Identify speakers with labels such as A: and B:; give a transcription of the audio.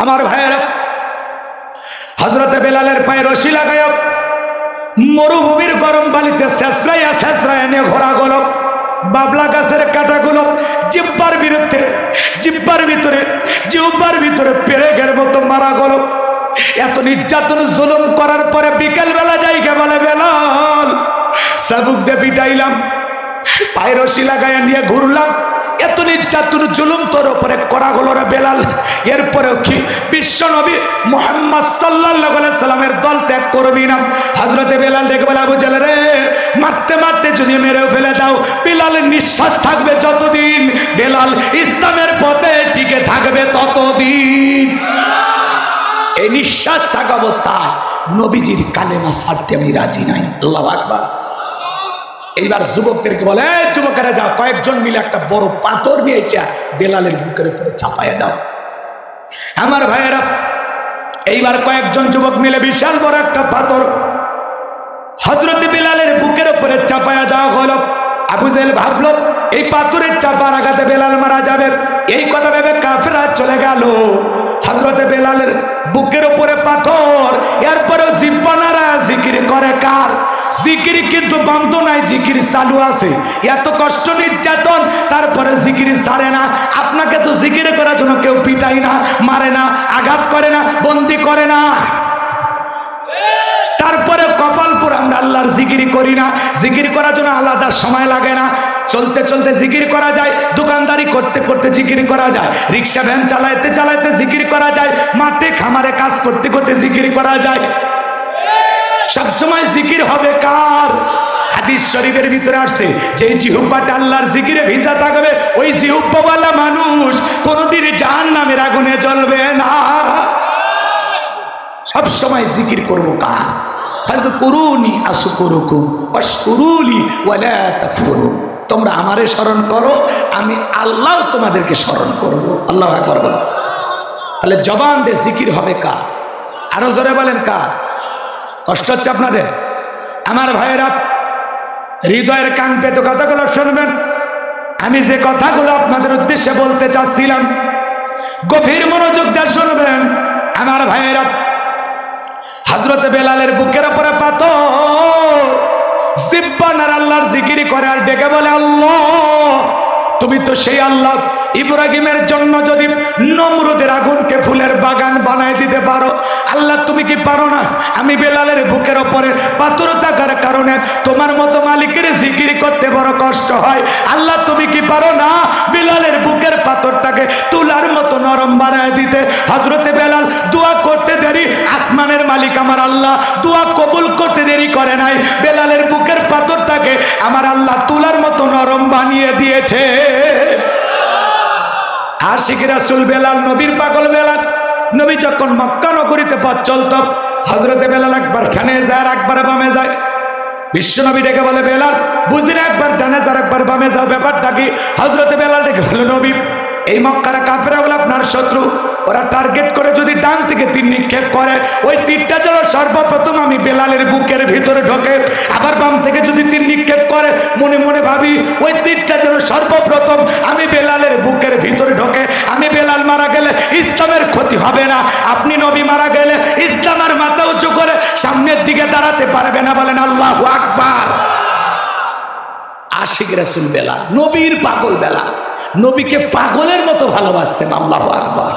A: আমার ভাইয়েরা, হযরতে বেলালের পায়ে রশি লাগায় মরুভূমির গরম বালিতে ছেঁচড়াইয়া ছেঁচড়াইয়া নিয়ে ঘোরা গেল। বাবলা গাছের কাঁটাগুলো জিহ্বার ভিতরে পেরেকের মতো মারা গেল। এত নির্যাতন জুলুম করার পরে বিকেল বেলা যাইকে বলে, বেলাল চাবুক দিয়ে পিটাইলাম, পায়ে রশি লাগাইয়া নিয়ে ঘুরলাম, এত নির্যাতন জুলুম তোর উপরে করা গেল রে বেলাল। এরপরেও কি বিশ্ব নবী মুহাম্মদ সাল্লাল্লাহু আলাইহি সাল্লামের দল ত্যাগ করবি না? হযরতে বেলাল দেখে বলে, আবু জাহল রে, মারতে মারতে যদি মেরেও ফেলে দাও, বেলালের নিঃশ্বাস থাকবে যতদিন, বেলাল ইসলামের পথে টিকে থাকবে ততদিন। এই নিঃশ্বাস থাকা অবস্থায় নবীজির কালেমা ছাড়তে আমি রাজি নাই। আল্লাহু আকবার। এইবার যুবকদেরকে বলে, যুবকেরা যাও, কয়েকজন মিলে একটা বড় পাথর নিয়ে বেলালের বুকের উপরে চাপাইয়া দাও। আমার ভাইয়েরা, এইবার কয়েকজন যুবক মিলে বিশাল বড় একটা পাথর হযরতে বেলালের বুকের উপরে চাপাইয়া দেওয়া হলো। আবু জাহেল ভাবলো এই পাথরের চাপার আঘাতে বেলাল মারা যাবে। এই কথা ভেবে কাফেররা চলে গেল। হযরতে বেলালের বুকের উপরে পাথর, এরপরেও জিহ্বানারা জিকির করে কার? জিকির কিন্তু বন্ধ নাই, জিকির চালু আছে। এত কষ্ট নির্যাতন, তারপরে জিকির ছাড়ে না। আপনাকে তো জিকির করার জন্য কেউ পিটাই না, মারে না, আঘাত করে না, বন্দি করে না। তারপরে কপালপুর আমরা আল্লাহর জিকির করি না। জিকির করার জন্য আলাদা সময় লাগে না। চলতে চলতে জিকির করা যায়, দোকানদারি করতে করতে জিকির করা যায়, রিক্সা ভ্যান চালাইতে চালাইতে জিকির করা যায়, মাঠে খামারে কাজ করতে করতে জিকির করা যায়। সবসময় জিকির হবে কার? হাদিস শরীফের ভিতরে আসছে, যে জিহ্বাটা আল্লাহর জিকিরে ভিজা থাকবে, ওই জিহ্বাওয়ালা মানুষ কোনদিন জাহান্নামের আগুনে জ্বলবে না। সবসময় জিকির করবো কার? ফাযকুরুনি আযকুরুকুম ওয়াশকুরুলি ওয়ালা তাকফুরুন। তোমরা আমারে স্মরণ করো, আমি আল্লাহ তোমাদেরকে স্মরণ করবো। আল্লাহু আকবার বলো। তাহলে জবান দিয়ে জিকির হবে কার? আরো জোরে বলেন কার? কষ্ট হচ্ছে আপনাদের? আমার ভাইয়েরা, হৃদয়ের কান পেতে কথাগুলো শুনবেন। আমি যে কথাগুলো আপনাদের উদ্দেশ্যে বলতে চাচ্ছিলাম, গভীর মনোযোগ দিয়ে শুনবেন। আমার ভাইয়েরা, হযরতে বেলালের বুকের উপরে পাথর, জিহ্বানার আল্লাহর জিকির করে আর ডেকে বলে, আল্লাহ তুমি তো সেই আল্লাহ, ইব্রাহিমের জন্য যদি নমরুদের আগুনকে ফুলের বাগান বানায় দিতে পারো, আল্লাহ তুমি কি পারো না? আমি বেলালের বুকের ওপরে পাথর থাকার কারণে তোমার মতো মালিকের জিকির করতে বড় কষ্ট হয়, আল্লাহ তুমি কি পারো না বেলালের বুকের পাথরটাকে তুলার মতো নরম বানায় দিতে? হযরতে বেলাল দোয়া করতে দেরি, আসমানের মালিক আমার আল্লাহ দোয়া কবুল করতে দেরি করে নাই। বেলালের বুকের পাথরটাকে আমার আল্লাহ তুলার মতো নরম বানিয়ে দিয়েছে। আশিক রাসূল বেলাল, নবীর পাগল বেলাল। নবী যখন মক্কা নগরীতে পথ চলত, হযরতে বেলাল একবার ডানে যায় আর একবার বামে যায়। বিশ্ব নবী ডেকে বলে, বেলাল বুঝিনা, একবার ডানে যায় একবার বামে যাও, ব্যাপারটা কি? হযরতে বেলাল ডেকে বলে, নবী এই মক্কার কাফেররা হলো আপনার শত্রু, ওরা টার্গেট করে যদি ডান থেকে তীর নিক্ষেপ করে, ওই তীরটা যেন সর্বপ্রথম আমি বেলালের বুকের ভিতরে ঢোকে। আবার বাম থেকে যদি তীর নিক্ষেপ করে, মনে মনে ভাবি ওই তীরটা যেন সর্বপ্রথম আমি বেলালের বুকের ভিতরে ঢোকে। আমি বেলাল মারা গেলে ইসলামের ক্ষতি হবে না, আপনি নবী মারা গেলে ইসলামের মাথা উঁচু করে সামনের দিকে দাঁড়াতে পারবে না। বলেন আল্লাহু আকবার। আশিক রাসূল বেলাল, নবীর পাগল বেলাল, নবীকে পাগলের মতো ভালোবাসতেন। আল্লাহু আকবার।